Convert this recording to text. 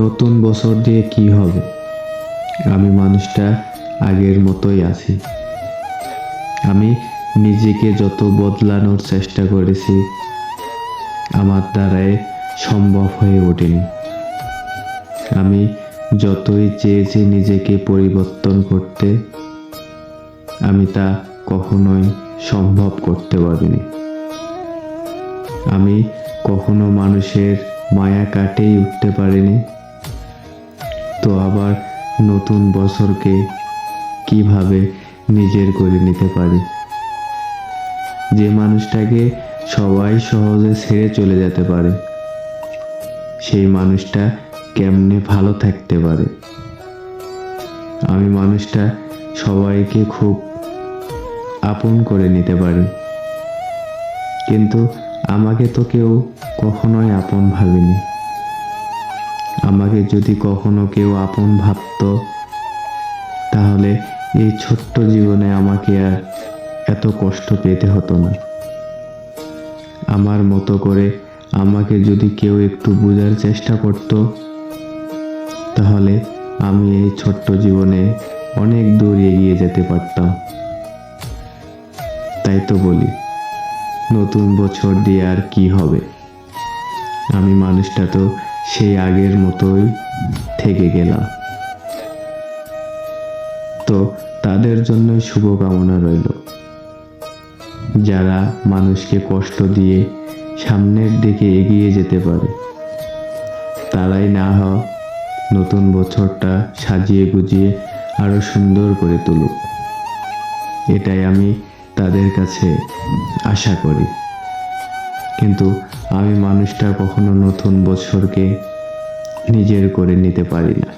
নতুন বছর দিয়ে কি হবে? আমি মানুষটা আগের মতোই আছি। আমি নিজেকে যত বদলানোর চেষ্টা করেছি, আমার দ্বারাই সম্ভব হয়ে ওঠেনি। আমি যতই চেয়েছি নিজেকে পরিবর্তন করতে, আমি তা কখনোই সম্ভব করতে পারিনি। আমি কখনো মানুষের মায়া কাটিয়ে উঠতে পারিনি, তো আবার নতুন বছরকে কিভাবে নিজের করে নিতে পারি? যে মানুষটাকে সবাই সহজে ছেড়ে চলে যেতে পারে, সেই মানুষটা কেমনে ভালো থাকতে পারে? আমি মানুষটা সবাইকে খুব আপন করে নিতে পারি, কিন্তু আমাকে তো কেউ কখনোই আপন ভাবেনি। আমাকে যদি কখনো কেউ আপন ভাবতো, তাহলে এই ছোট্ট জীবনে আমাকে আর এত কষ্ট পেতে হতো না। আমার মতো করে আমাকে যদি কেউ একটু বোঝার চেষ্টা করতো, তাহলে আমি এই ছোট্ট জীবনে অনেক দূর এগিয়ে যেতে পারতাম। তাই তো বলি, নতুন বছর দিয়ে আর কি হবে? আমি মানুষটা তো সেই আগের মতোই থেকে গেলাম। তো তাদের জন্যই শুভকামনা রইল, যারা মানুষকে কষ্ট দিয়ে সামনের দিকে এগিয়ে যেতে পারে। তারাই না হয় নতুন বছরটা সাজিয়ে গুজিয়ে আরো সুন্দর করে তুলুক, এটাই আমি তাদের কাছে আশা করি। কিন্তু আমি মানুষটা কখনো নতুন বছরকে নিজের করে নিতে পারি না।